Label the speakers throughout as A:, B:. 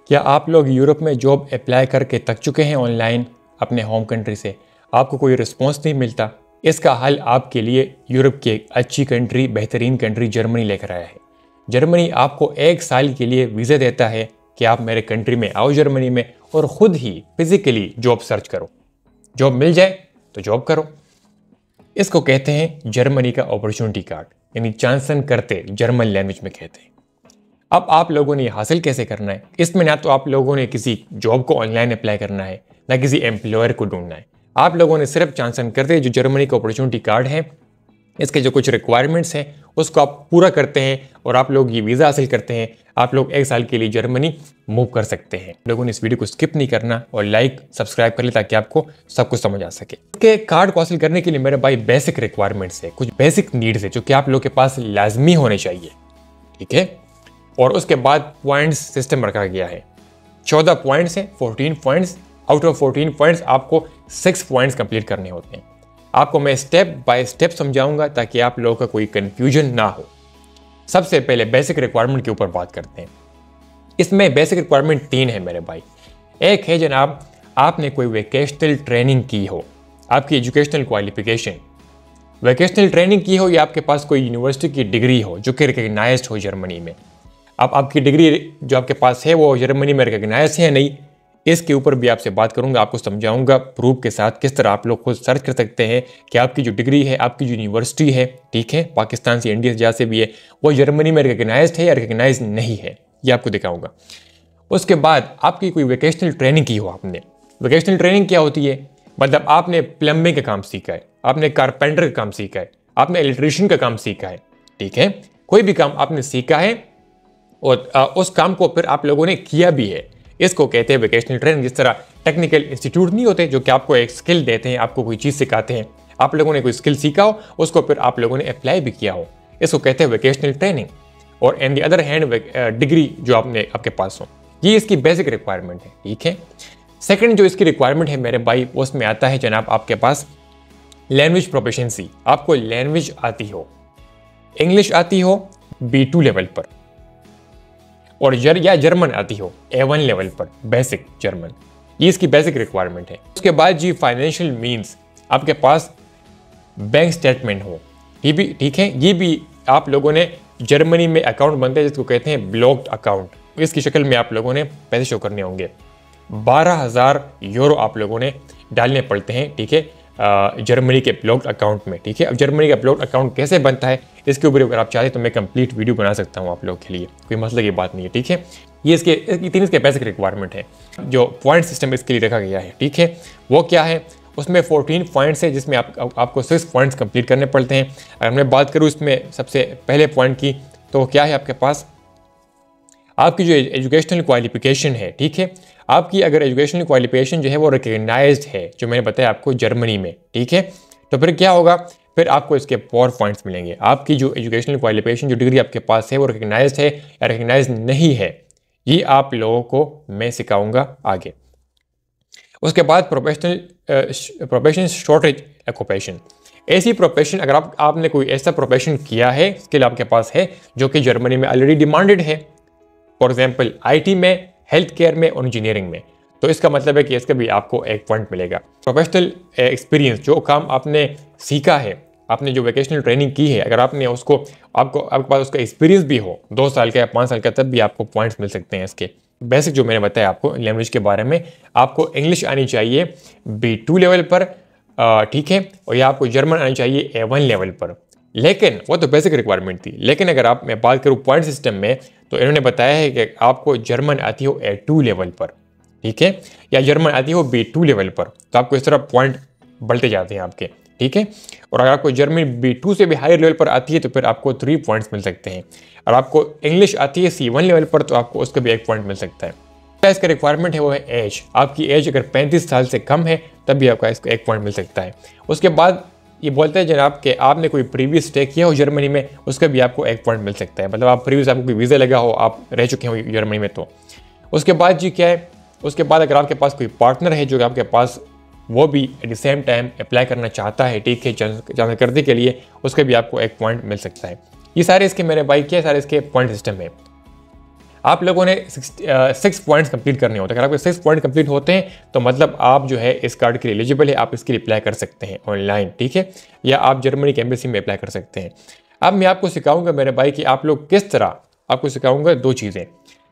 A: क्या आप लोग यूरोप में जॉब अप्लाई करके थक चुके हैं ऑनलाइन अपने होम कंट्री से? आपको कोई रिस्पॉन्स नहीं मिलता? इसका हल आपके लिए यूरोप की एक अच्छी कंट्री, बेहतरीन कंट्री जर्मनी लेकर आया है। जर्मनी आपको 1 साल के लिए वीज़ा देता है कि आप मेरे कंट्री में आओ जर्मनी में और ख़ुद ही फिज़िकली जॉब सर्च करो। जॉब मिल जाए तो जॉब करो। इसको कहते हैं जर्मनी का अपॉर्चुनिटी कार्ड, यानी चांसन करते जर्मन लैंग्वेज में कहते हैं। अब आप लोगों ने ये हासिल कैसे करना है? इसमें ना तो आप लोगों ने किसी जॉब को ऑनलाइन अप्लाई करना है, ना किसी एम्प्लॉयर को ढूंढना है। आप लोगों ने सिर्फ चांसन करते जो जर्मनी का अपॉर्चुनिटी कार्ड है, इसके जो कुछ रिक्वायरमेंट्स हैं उसको आप पूरा करते हैं और आप लोग ये वीज़ा हासिल करते हैं। आप लोग 1 साल के लिए जर्मनी मूव कर सकते हैं। लोगों ने इस वीडियो को स्किप नहीं करना और लाइक सब्सक्राइब कर ले ताकि आपको सब कुछ समझ आ सके। इसके कार्ड को हासिल करने के लिए मेरे भाई बेसिक रिक्वायरमेंट्स है, कुछ बेसिक नीड्स है जो कि आप लोग के पास लाजमी होने चाहिए, ठीक है। और उसके बाद पॉइंट्स सिस्टम रखा गया है। 14 पॉइंट्स हैं, 14 पॉइंट्स। आउट ऑफ 14 पॉइंट्स आपको 6 पॉइंट्स कंप्लीट करने होते हैं। आपको मैं स्टेप बाय स्टेप समझाऊंगा ताकि आप लोगों का कोई कंफ्यूजन ना हो। सबसे पहले बेसिक रिक्वायरमेंट के ऊपर बात करते हैं। इसमें बेसिक रिक्वायरमेंट 3 है मेरे भाई। एक है जनाब, आपने कोई वेकेशनल ट्रेनिंग की हो, आपकी एजुकेशनल क्वालिफिकेशन वेकेशनल ट्रेनिंग की हो, या आपके पास कोई यूनिवर्सिटी की डिग्री हो जो कि रिकग्नाइज्ड हो जर्मनी में। अब आपकी डिग्री जो आपके पास है वो जर्मनी में रिकग्नाइज है नहीं, इसके ऊपर भी आपसे बात करूंगा, आपको समझाऊंगा प्रूफ के साथ किस तरह आप लोग खुद सर्च कर सकते हैं कि आपकी जो डिग्री है, आपकी जो यूनिवर्सिटी है, ठीक है, पाकिस्तान से, इंडिया से जहाँ से भी है, वो जर्मनी में रिकग्नाइज्ड है या रिकग्नाइज नहीं है, ये आपको दिखाऊंगा। उसके बाद आपकी कोई वेकेशनल ट्रेनिंग की हो आपने। वेकेशनल ट्रेनिंग क्या होती है? मतलब आपने प्लम्बिंग का काम सीखा है, आपने कारपेंटर का काम सीखा है, आपने इलेक्ट्रीशियन का काम सीखा है, ठीक है, कोई भी काम आपने सीखा है और उस काम को फिर आप लोगों ने किया भी है, इसको कहते हैं वेकेशनल ट्रेनिंग। जिस तरह टेक्निकल इंस्टीट्यूट नहीं होते जो कि आपको एक स्किल देते हैं, आपको कोई चीज़ सिखाते हैं, आप लोगों ने कोई स्किल सीखा हो, उसको फिर आप लोगों ने अप्लाई भी किया हो, इसको कहते हैं वेकेशनल ट्रेनिंग। और on the other hand degree जो आपके पास हो, ये इसकी बेसिक रिक्वायरमेंट है, ठीक है। सेकेंड जो इसकी रिक्वायरमेंट है मेरे भाई, उसमें आता है जनाब आपके पास लैंग्वेज प्रोफिशिएंसी। आपको लैंग्वेज आती हो, इंग्लिश आती हो B2 लेवल पर, और या जर्मन आती हो A1 लेवल पर, बेसिक जर्मन, ये इसकी बेसिक रिक्वायरमेंट है। उसके बाद जी फाइनेंशियल मींस, आपके पास बैंक स्टेटमेंट हो, ये भी ठीक है। ये भी आप लोगों ने जर्मनी में अकाउंट बनते हैं जिसको कहते हैं ब्लॉक्ड अकाउंट, इसकी शक्ल में आप लोगों ने पैसे शो करने होंगे। 12,000 यूरो आप लोगों ने डालने पड़ते हैं, ठीक है, जर्मनी के ब्लॉक्ड अकाउंट में, ठीक है। अब जर्मनी का ब्लॉक्ड अकाउंट कैसे बनता है इसके ऊपर अगर आप चाहें तो मैं कंप्लीट वीडियो बना सकता हूं आप लोगों के लिए, कोई मसले की बात नहीं है, ठीक है। ये इसके 3 बेसिक रिक्वायरमेंट है। जो पॉइंट सिस्टम इसके लिए रखा गया है, ठीक है, वो क्या है? उसमें 14 पॉइंट्स है जिसमें आपको 6 पॉइंट्स कंप्लीट करने पड़ते हैं। अगर मैं बात करूँ इसमें सबसे पहले पॉइंट की, तो क्या है आपके पास? आपकी जो एजुकेशनल क्वालिफिकेशन है, ठीक है, आपकी अगर एजुकेशनल क्वालिफिकेशन जो है वो रिकग्नाइज्ड है, जो मैंने बताया आपको जर्मनी में, ठीक है, तो फिर क्या होगा? फिर आपको इसके 4 पॉइंट्स मिलेंगे। आपकी जो एजुकेशनल क्वालिफिकेशन, जो डिग्री आपके पास है वो रिकग्नाइज्ड है या रिकग्नाइज्ड नहीं है, ये आप लोगों को मैं सिखाऊंगा आगे। उसके बाद प्रोफेशन शॉर्टेज ऑक्यूपेशन, ऐसी प्रोफेशन, अगर आपने कोई ऐसा प्रोफेशन किया है, स्किल आपके पास है जो कि जर्मनी में ऑलरेडी डिमांडेड है, फॉर एग्जाम्पल IT में, हेल्थ केयर में और इंजीनियरिंग में, तो इसका मतलब है कि इसका भी आपको 1 पॉइंट मिलेगा। प्रोफेशनल एक्सपीरियंस, जो काम आपने सीखा है, आपने जो वेकेशनल ट्रेनिंग की है, अगर आपने उसको आपके पास उसका एक्सपीरियंस भी हो 2 साल का या 5 साल का, तब भी आपको पॉइंट्स मिल सकते हैं इसके। बेसिक जो मैंने बताया आपको लैंग्वेज के बारे में, आपको इंग्लिश आनी चाहिए B2 लेवल पर, ठीक है, और या आपको जर्मन आनी चाहिए A1 लेवल पर। लेकिन वो तो बेसिक रिक्वायरमेंट थी। लेकिन अगर मैं बात करूँ पॉइंट सिस्टम में, तो इन्होंने बताया है कि आपको जर्मन आती हो A2 लेवल पर, ठीक है, या जर्मन आती हो B2 लेवल पर, तो आपको इस तरह पॉइंट बढ़ते जाते हैं आपके, ठीक है। और अगर आपको जर्मन B2 से भी हायर लेवल पर आती है तो फिर आपको 3 पॉइंट्स मिल सकते हैं। और आपको इंग्लिश आती है C1 लेवल पर, तो आपको उसका भी 1 पॉइंट मिल सकता है। इसका रिक्वायरमेंट है वो है एज। आपकी एज अगर 35 साल से कम है तब भी आपका इसको 1 पॉइंट मिल सकता है। उसके बाद ये बोलते हैं जनाब कि आपने कोई प्रीवियस स्टे किया हो जर्मनी में, उसका भी आपको 1 पॉइंट मिल सकता है। मतलब आप प्रीवियस, आपको कोई वीज़ा लगा हो, आप रह चुके हो जर्मनी में, तो उसके बाद जी क्या है? उसके बाद अगर आपके पास कोई पार्टनर है जो आपके पास, वो भी at the same time apply करना चाहता है, ठीक है, जानकारी के लिए, उसके भी आपको 1 पॉइंट मिल सकता है। ये सारे इसके मेरे भाई क्या सारे इसके पॉइंट सिस्टम है। आप लोगों ने 6 पॉइंट्स कंप्लीट करने होते हैं। अगर आपके 6 पॉइंट कंप्लीट होते हैं तो मतलब आप जो है इस कार्ड के लिए एलिजिबल है, आप इसके लिए अप्लाई कर सकते हैं ऑनलाइन, ठीक है, या आप जर्मनी की एम्बेसी में अप्लाई कर सकते हैं। अब मैं आपको सिखाऊंगा मेरे भाई कि आप लोग किस तरह, आपको सिखाऊंगा 2 चीज़ें,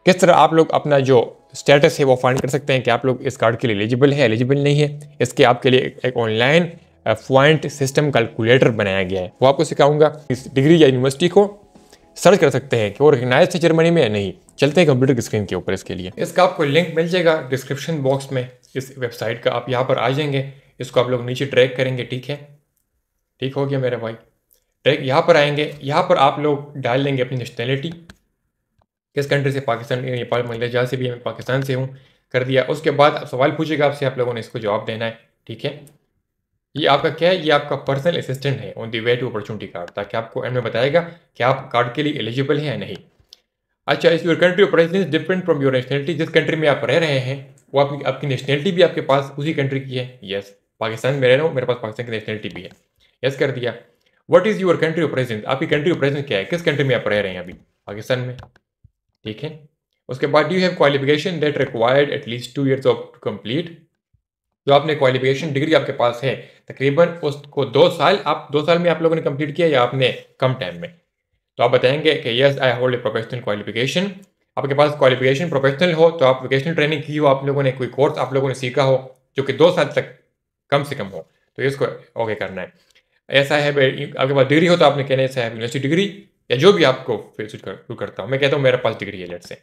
A: किस तरह आप लोग अपना जो स्टेटस है वो फाइंड कर सकते हैं कि आप लोग इस कार्ड के लिए एलिजिबल है, एलिजिबल नहीं है। इसके आपके लिए एक ऑनलाइन पॉइंट सिस्टम कैलकुलेटर बनाया गया है, वो आपको सिखाऊंगा। इस डिग्री या यूनिवर्सिटी को सर्च कर सकते हैं कि वो रिकग्नाइज है जर्मनी में या नहीं। चलते हैं कंप्यूटर की स्क्रीन के ऊपर। इसके लिए इसका आपको लिंक मिल जाएगा डिस्क्रिप्शन बॉक्स में इस वेबसाइट का। आप यहाँ पर आ जाएंगे, इसको आप लोग नीचे ड्रैग करेंगे, ठीक है, ठीक हो गया मेरा भाई। ड्रैग यहाँ पर आएंगे, यहाँ पर आप लोग डाल लेंगे अपनी नेशनैलिटी, किस कंट्री से, पाकिस्तान, नेपाल, बांग्लादेश, जहाँ से भी मैं पाकिस्तान से हूँ, कर दिया। उसके बाद सवाल पूछेगा आपसे, आप लोगों ने इसको जवाब देना है, ठीक है। ये आपका क्या है, ये आपका पर्सनल असिस्टेंट है on the way to opportunity card, ताकि आपको एंड में बताएगा कि आप कार्ड के लिए एलिजिबल हैं या नहीं। अच्छा, इस your country of residence different from your nationality, जिस कंट्री में आप रह रहे हैं वो आपकी नेशनलिटी भी आपके पास उसी कंट्री की है। यस, पाकिस्तान में रह रहा हूँ, मेरे पास पाकिस्तान की नेशनलिटी भी है। यस कर दिया। What is your country of residence, आपकी कंट्री ऑफ रेजिडेंस क्या है, किस कंट्री में आप रह रहे हैं अभी, पाकिस्तान में, ठीक है। उसके बाद do you have qualification that required at least 2 years of complete, जो आपने क्वालिफिकेशन डिग्री आपके पास है तकरीबन उसको 2 साल, आप 2 साल में आप लोगों ने कंप्लीट किया या आपने कम टाइम में, तो आप बताएंगे कि yes I hold a professional qualification. आपके पास क्वालिफिकेशन प्रोफेशनल हो तो आप वोकेशनल ट्रेनिंग की हो, आप लोगों ने कोई कोर्स आप लोगों ने सीखा हो जो कि 2 साल तक कम से कम हो, तो इसको ओके करना है। ऐसा है आपके पास डिग्री हो तो आपने कहना है ऐसा है यूनिवर्सिटी डिग्री या जो भी आपको फिर सूट करता हूँ। मैं कहता हूँ मेरे पास डिग्री है, let's say.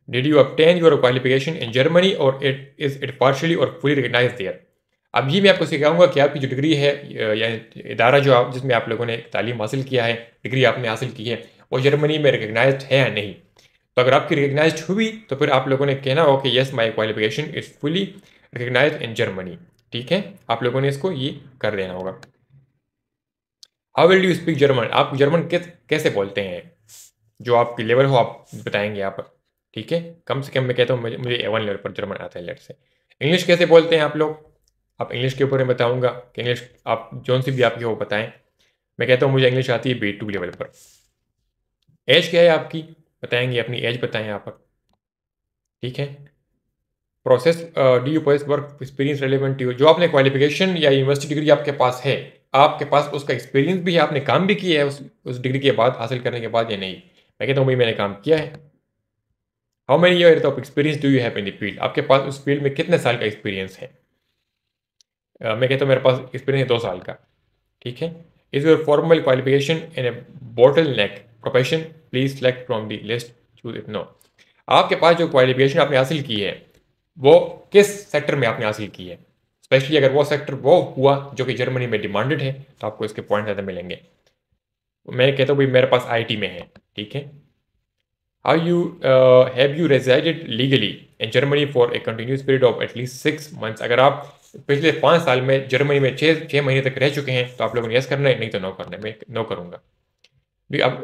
A: Did you obtain your qualification in Germany और इट पार्शली और फुली रिकग्नाइज देयर। अब ये मैं आपको सिखाऊंगा कि आपकी जो डिग्री है या इदारा जो आप जिसमें आप लोगों ने तालीम हासिल किया है, डिग्री आपने हासिल की है, वो जर्मनी में रिकग्नाइज्ड है या नहीं। तो अगर आपकी रिकग्नाइज्ड हुई तो फिर आप लोगों ने कहना हो कि yes my qualification is fully recognised in Germany, ठीक है। आप लोगों ने इसको ये कर देना होगा। How will you speak German, आप जर्मन कैसे बोलते हैं, जो आपकी लेवल हो आप बताएंगे यहाँ पर, ठीक है। कम से कम मैं कहता हूँ मुझे A1 लेवल पर जर्मन आता है, लेट से। इंग्लिश कैसे बोलते हैं आप लोग, आप इंग्लिश के ऊपर मैं बताऊंगा कि इंग्लिश आप जो सी भी आपकी हो बताएं। मैं कहता हूँ मुझे इंग्लिश आती है B2 लेवल पर। एज क्या है आपकी, बताएंगे, अपनी एज बताएं यहाँ पर, ठीक है। Process do you possess work experience relevant to, जो आपने क्वालिफिकेशन या यूनिवर्सिटी डिग्री आपके पास है, आपके पास उसका एक्सपीरियंस भी है, आपने काम भी किया है उस डिग्री के बाद, हासिल करने के बाद या नहीं। मैं कहता हूँ भाई मैंने काम किया है। How many year of experience do you have in the field, आपके पास उस फील्ड में कितने साल का एक्सपीरियंस है। मैं कहता हूँ मेरे पास एक्सपीरियंस है 2 साल का, ठीक है। Is your formal qualification in a bottleneck profession, please select from the list choose it no. आपके पास जो क्वालिफिकेशन आपने हासिल की है वो किस सेक्टर में आपने हासिल की है, स्पेशली अगर वो सेक्टर वो हुआ जो कि जर्मनी में डिमांडेड है तो आपको इसके पॉइंट ज़्यादा मिलेंगे। मैं कहता हूँ भाई मेरे पास IT में है, ठीक है। How you have you resided legally in Germany for a continuous period of at least 6 months? अगर आप पिछले 5 साल में जर्मनी में 6 महीने तक रह चुके हैं तो आप लोगों ने यस करना है, नहीं तो नो करना है। मैं नो करूँगा।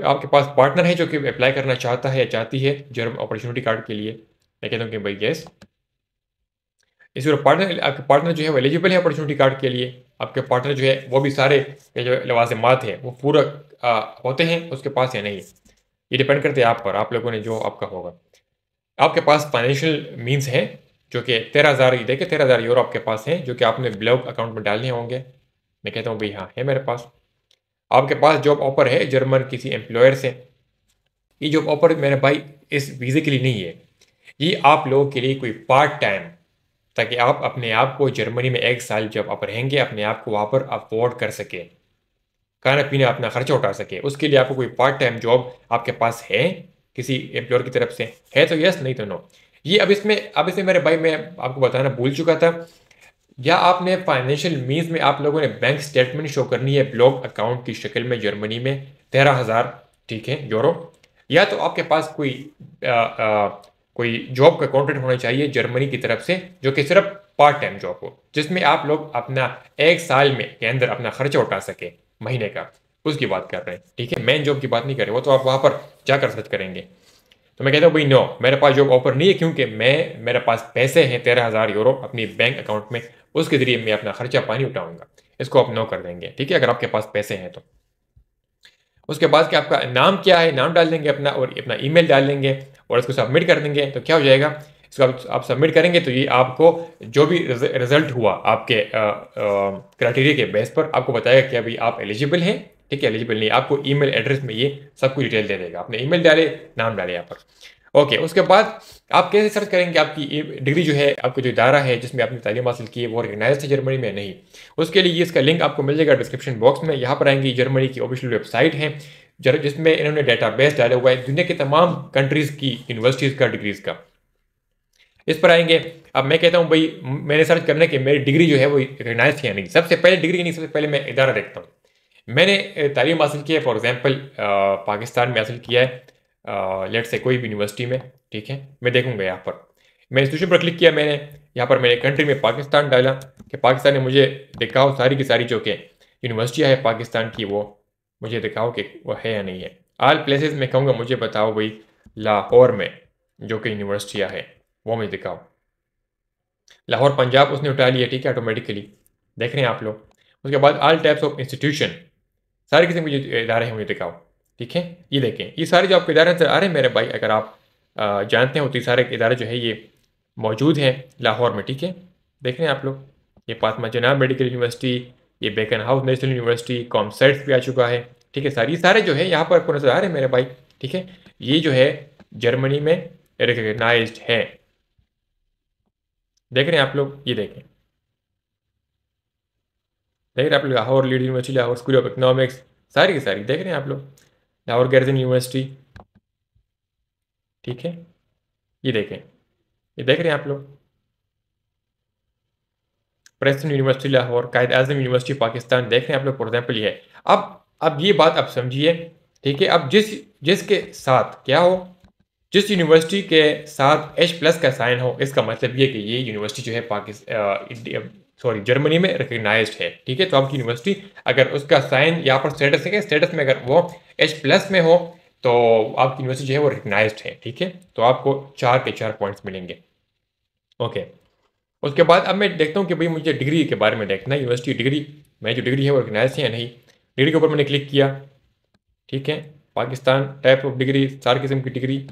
A: आपके पास पार्टनर है जो कि अप्लाई करना चाहता है या चाहती है जर्म अपॉर्चुनिटी कार्ड के लिए, मैं कहता हूँ कि भाई यस। इस पार्टनर, आपके पार्टनर जो है वो एलिजिबल है अपॉर्चुनिटी कार्ड के लिए, आपके पार्टनर जो है वो भी सारे जो लवाज़िमात है वो पूरा होते हैं उसके पास या नहीं, ये डिपेंड करते हैं आप पर, आप लोगों ने जो आपका होगा। आपके पास फाइनेंशियल मींस हैं जो कि 13,000 ये देखे 13,000 यूरो आपके पास हैं जो कि आपने ब्लॉक अकाउंट में डालने होंगे। मैं कहता हूँ भाई हाँ है मेरे पास। आपके पास जॉब ऑफर है जर्मन किसी एम्प्लॉयर से, ये जॉब ऑफर मेरे भाई इस वीज़े के लिए नहीं है, ये आप लोगों के लिए कोई पार्ट टाइम, ताकि आप अपने आप को जर्मनी में 1 साल जब आप रहेंगे अपने आप को वहाँ पर अफोर्ड कर सके, खाना पीना अपना खर्चा उठा सके, उसके लिए आपको कोई पार्ट टाइम जॉब आपके पास है किसी एम्प्लॉयर की तरफ से है तो यस, नहीं तो नो। ये अब इसमें मेरे भाई मैं आपको बताना भूल चुका था, या आपने फाइनेंशियल मीन्स में आप लोगों ने बैंक स्टेटमेंट शो करनी है ब्लॉक अकाउंट की शक्ल में जर्मनी में 13,000, ठीक है, यूरो, या तो आपके पास कोई जॉब का कॉन्ट्रैक्ट होना चाहिए जर्मनी की तरफ से जो कि सिर्फ पार्ट टाइम जॉब हो, जिसमें आप लोग अपना 1 साल में के अंदर अपना खर्चा उठा सके महीने का, उसकी बात कर रहे हैं, ठीक है। मेन जॉब की बात नहीं कर रहे, वो तो आप वहाँ पर जाकर सर्च करेंगे। तो मैं कहता हूँ भाई नो, मेरे पास जॉब ऑफर नहीं है क्योंकि मेरे पास पैसे हैं 13,000 यूरो अपनी बैंक अकाउंट में, उसके ज़रिए मैं अपना खर्चा पानी उठाऊंगा। इसको आप नो कर देंगे, ठीक है, अगर आपके पास पैसे हैं तो। उसके बाद कि आपका नाम क्या है, नाम डाल देंगे अपना और अपना ईमेल डाल देंगे और इसको सबमिट कर देंगे। तो क्या हो जाएगा, इसको आप सबमिट करेंगे तो ये आपको जो भी रिजल्ट हुआ आपके क्राइटेरिया के बेस पर आपको बताएगा कि अभी आप एलिजिबल हैं। ठीक है, एलिजिबल नहीं, आपको ईमेल एड्रेस में ये सब कुछ डिटेल दे देगा। आपने ईमेल डाले, नाम डाले यहाँ पर। ओके, उसके बाद आप कैसे सर्च करेंगे आपकी डिग्री जो है, आपका जो इदारा है जिसमें आपने तालीम हासिल की है वो रिकगनाइज्ड है जर्मनी में नहीं। उसके लिए इसका लिंक आपको मिल जाएगा डिस्क्रिप्शन बॉक्स में। यहाँ पर आएंगे, जर्मनी की ऑफिशियल वेबसाइट है जिसमें इन्होंने डाटाबेस डाला हुआ है दुनिया के तमाम कंट्रीज़ की यूनिवर्सिटीज़ का, डिग्रीज़ का। इस पर आएंगे। अब मैं कहता हूँ भाई, मैंने सर्च करने के मेरी डिग्री जो है वो रिकगनाइज है नहीं। सबसे पहले डिग्री नहीं, सबसे पहले मैं इदारा देखता हूँ। मैंने तालीम हासिल की है, फॉर एग्जांपल पाकिस्तान में हासिल किया है, लेट से कोई भी यूनिवर्सिटी में। ठीक है, मैं देखूंगा यहाँ पर, मैं इंस्टीट्यूशन पर क्लिक किया मैंने, यहाँ पर मैंने कंट्री में पाकिस्तान डाला कि पाकिस्तान ने मुझे दिखाओ सारी की सारी जो कि यूनिवर्सिटियाँ है पाकिस्तान की, वो मुझे दिखाओ कि वो है या नहीं है। ऑल प्लेसेस में कहूँगा मुझे बताओ भाई लाहौर में जो कि यूनिवर्सिटियाँ है वो मुझे दिखाओ। लाहौर पंजाब उसने उठा लिया, ठीक है, ऑटोमेटिकली देख रहे हैं आप लोग। उसके बाद ऑल टाइप्स ऑफ इंस्टीट्यूशन, सारे किस्म के जो इदारे हैं मुझे दिखाओ। ठीक है, ये देखें, ये सारे जो आपके इदारे नजर आ रहे हैं मेरे भाई, अगर आप जानते हो तो ये सारे इदारे जो है ये मौजूद हैं लाहौर में। ठीक है, देख रहे हैं आप लोग, ये फातिमा जनाब मेडिकल यूनिवर्सिटी, ये Beaconhouse national university, COMSATS भी आ चुका है। ठीक है, सारी सारे जो है यहाँ पर आपको नजर आ रहे हैं मेरे भाई। ठीक है, ये जो है जर्मनी में रिकगनाइज्ड है। देख रहे हैं आप लोग, ये देखें, देख रहे हैं आप लोग, Lahore lead university, Lahore school of economics, सारी की सारी देख रहे हैं आप लोग, लाहौर गर्जन यूनिवर्सिटी। ठीक है, ये देखें, ये देख रहे हैं आप लोग, प्रेस्टन यूनिवर्सिटी लाहौर, कायद आजम यूनिवर्सिटी पाकिस्तान, देख रहे हैं आप लोग, फॉर एग्जाम्पल ये है। अब ये बात आप समझिए। ठीक है, अब जिसके साथ क्या हो, जिस यूनिवर्सिटी के साथ H+ का साइन हो, इसका मतलब ये कि ये यूनिवर्सिटी जो है जर्मनी में रिकगनाइज्ड है। ठीक है, तो आपकी यूनिवर्सिटी अगर उसका साइन यहाँ पर स्टेटस है, स्टेटस में अगर वो H+ में हो तो आपकी यूनिवर्सिटी जो है वो रिकगनाइज्ड है। ठीक है, तो आपको 4 के 4 पॉइंट्स मिलेंगे। ओके, उसके बाद अब मैं देखता हूँ कि भाई मुझे डिग्री के बारे में देखना है, यूनिवर्सिटी डिग्री, मैं जो डिग्री है वो रिकगनाइज है या नहीं। डिग्री के ऊपर मैंने क्लिक किया। ठीक है, पाकिस्तान, टाइप ऑफ डिग्री, 4 किस्म की डिग्री।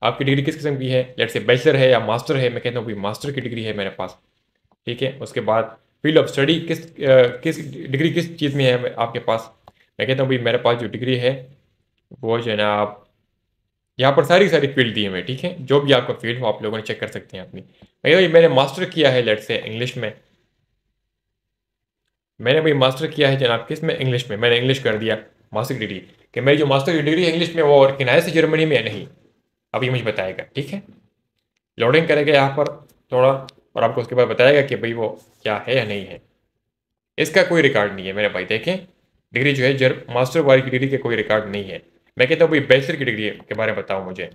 A: आपकी डिग्री किस किस्म की है, लेट से बैचलर है या मास्टर है। मैं कहता हूँ भाई मास्टर की डिग्री है मेरे पास। ठीक है, उसके बाद फील्ड ऑफ स्टडी, किस डिग्री किस चीज़ में है आपके पास। मैं कहता हूँ भाई मेरे पास जो डिग्री है वो जो है ना, आप यहाँ पर सारी सारी फील्ड दी है मैं। ठीक है, जो भी आपका फील्ड हो आप लोगों ने चेक कर सकते हैं अपनी। मैंने मास्टर किया है लेट से इंग्लिश में, मैंने भाई मास्टर किया है जनाब किस में, इंग्लिश में। मैंने इंग्लिश कर दिया मास्टर डिग्री, कि मेरी जो मास्टर की डिग्री है इंग्लिश में वो रिकगनाइज्ड है जर्मनी में या नहीं, अब ये मुझे बताएगा। ठीक है, लोडिंग करेगा यहाँ पर थोड़ा और आपको उसके बाद बताएगा कि भाई वो क्या है या नहीं है। इसका कोई रिकॉर्ड नहीं है मेरे भाई, देखें डिग्री जो है मास्टर वाली की डिग्री के कोई रिकॉर्ड नहीं है। मैं कहता हूँ भाई बैचलर की डिग्री के बारे में बताओ मुझे,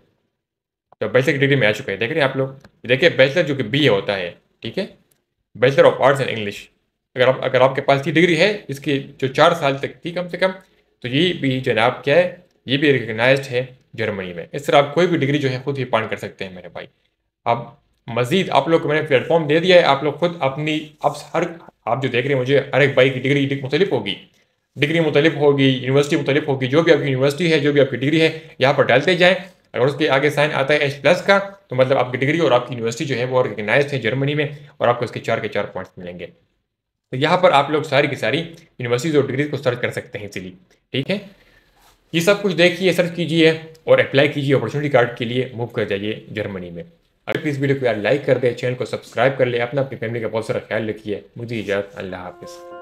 A: तो बैचलर की डिग्री में आ चुका है। देख रहे हैं आप लोग, देखिए बैचलर जो कि BA होता है। ठीक है, bachelor of arts and English, अगर आपके पास ये डिग्री है इसकी जो 4 साल तक थी कम से कम, तो ये भी जनाब क्या है, ये भी रिकगनाइज्ड है जर्मनी में। इस तरह आप कोई भी डिग्री जो है खुद ही पान कर सकते हैं मेरे भाई। अब मजीद आप लोग को मैंने प्लेटफॉर्म दे दिया है, आप लोग खुद अपनी, अब आप जो देख रहे हैं मुझे, हर एक भाई की डिग्री मुख्तलिफ होगी, डिग्री मुख्तलिफ होगी, यूनिवर्सिटी मुख्तलिफ होगी। जो भी आपकी यूनिवर्सिटी है, जो भी आपकी डिग्री है, यहाँ पर डालते जाएँ। अगर उसके आगे साइन आता है H+ का, तो मतलब आपकी डिग्री और आपकी यूनिवर्सिटी जो है वो रिकगनाइज्ड है जर्मनी में, और आपको इसके 4 के 4 पॉइंट्स मिलेंगे। तो यहाँ पर आप लोग सारी की सारी यूनिवर्सिटीज और डिग्रीज को सर्च कर सकते हैं इजीली। ठीक है, ये सब कुछ देखिए, सर्च कीजिए और अप्लाई कीजिए अपॉर्चुनिटी कार्ड के लिए, मूव कर जाइए जर्मनी में। अगर इस वीडियो को यार लाइक कर दे, चैनल को सब्सक्राइब कर ले, अपनी फैमिली का बहुत सारा ख्याल रखिए। मुझे इजाज़त, अल्लाह हाफिज़।